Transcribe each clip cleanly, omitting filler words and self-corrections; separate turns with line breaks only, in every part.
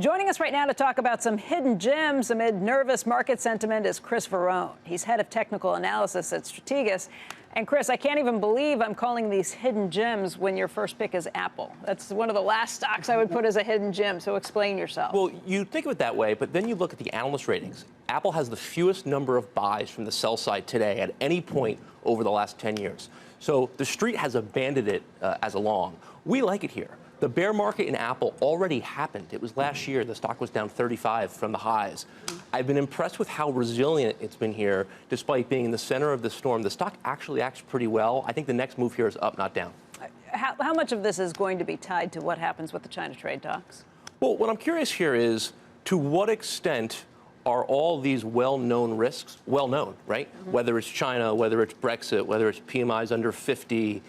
Joining us right now to talk about some hidden gems amid nervous market sentiment is Chris Verrone. He's head of technical analysis at Strategas. And Chris, I can't even believe I'm calling these hidden gems when your first pick is Apple. That's one of the last stocks I would put as a hidden gem, so explain yourself.
Well, you think of it that way, but then you look at the analyst ratings. Apple has the fewest number of buys from the sell side today at any point over the last 10 years. So the street has abandoned it as a long. We like it here. The bear market in Apple already happened. It was last year. The stock was down 35 from the highs. I've been impressed with how resilient it's been here, despite being in the center of the storm. The stock actually acts pretty well. I think the next move here is up, not down.
How much of this is going to be tied to what happens with the China trade talks?
Well, what I'm curious here is, to what extent are all these well-known risks well-known, right? Whether it's China, whether it's Brexit, whether it's PMIs under 50,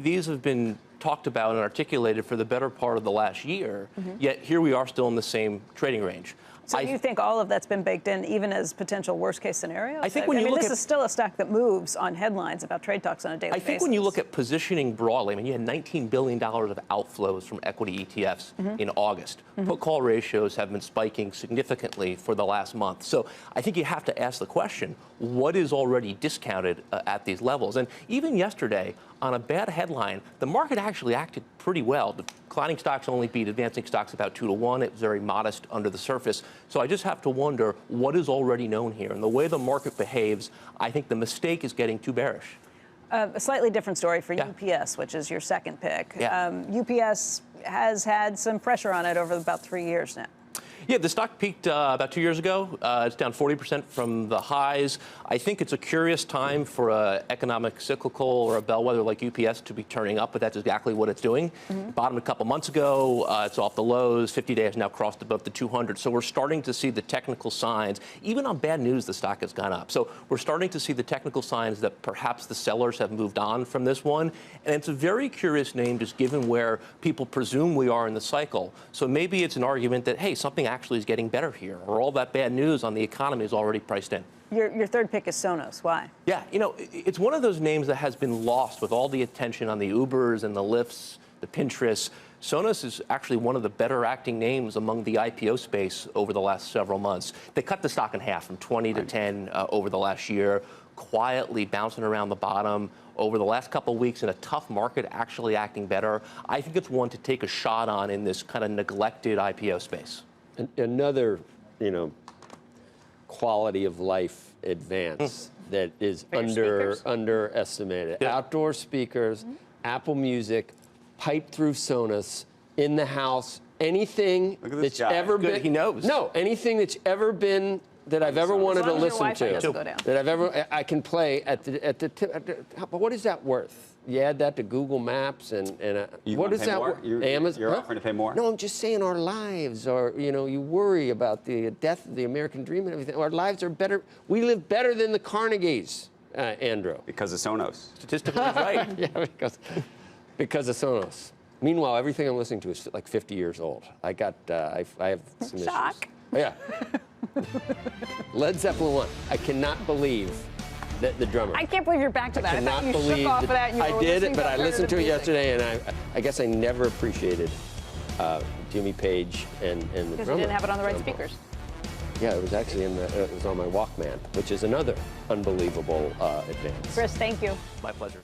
these have been talked about and articulated for the better part of the last year, yet here we are still in the same trading range.
So you think all of that's been baked in, even as potential worst-case scenarios?
I think when you look
this is still a stock that moves on headlines about trade talks on a daily basis.
I think when you look at positioning broadly, I mean, you had $19 billion of outflows from equity ETFs in August. Put-call ratios have been spiking significantly for the last month. So I think you have to ask the question, what is already discounted at these levels? And even yesterday, on a bad headline, the market actually acted pretty well. Declining stocks only beat advancing stocks about 2-to-1. It was very modest under the surface. So I just have to wonder what is already known here. And the way the market behaves, I think the mistake is getting too bearish.
A slightly different story for UPS, which is your second pick. UPS has had some pressure on it over about 3 years now.
Yeah, the stock peaked about 2 years ago. It's down 40% from the highs. I think it's a curious time for an economic cyclical or a bellwether like UPS to be turning up, but that's exactly what it's doing. Bottomed a couple months ago. It's off the lows. 50-day has now crossed above the 200. So we're starting to see the technical signs. Even on bad news, the stock has gone up. So we're starting to see the technical signs that perhaps the sellers have moved on from this one. And it's a very curious name, just given where people presume we are in the cycle. So maybe it's an argument that, hey, something actually is getting better here, or all that bad news on the economy is already priced in.
Your third pick is Sonos. Why?
Yeah, you know, it's one of those names that has been lost with all the attention on the Ubers and the Lyfts, the Pinterests. Sonos is actually one of the better acting names among the IPO space over the last several months. They cut the stock in half from 20 to 10 over the last year, quietly bouncing around the bottom. Over the last couple of weeks in a tough market, actually acting better. I think it's one to take a shot on in this kind of neglected IPO space.
Another, quality of life advance that is underestimated.
Yeah.
Outdoor speakers, Apple Music, piped through Sonos, in the house, anything that's ever been.
He knows.
No, anything that's ever been that I've ever wanted to listen to. I can play at the tip. But what is that worth? You add that to Google Maps and what is that worth? Amazon.
You're offering to pay more?
No, I'm just saying our lives are, you worry about the death of the American dream and everything. Our lives are better. We live better than the Carnegies, Andrew.
Because of Sonos.
Statistically right.
Yeah, because of Sonos. Meanwhile, everything I'm listening to is like 50 years old. I have some issues. Yeah. Led Zeppelin 1. I cannot believe that the drummer.
I can't believe you're back to that.
I cannot
thought you
believe
shook off of that and you
I
were
did it,
listening
but I listened to it
music.
yesterday, and I guess I never appreciated Jimmy Page and the drummer.
Because you didn't have it on the right speakers.
Yeah, it was actually it was on my Walkman, which is another unbelievable advance.
Chris, thank you.
My pleasure.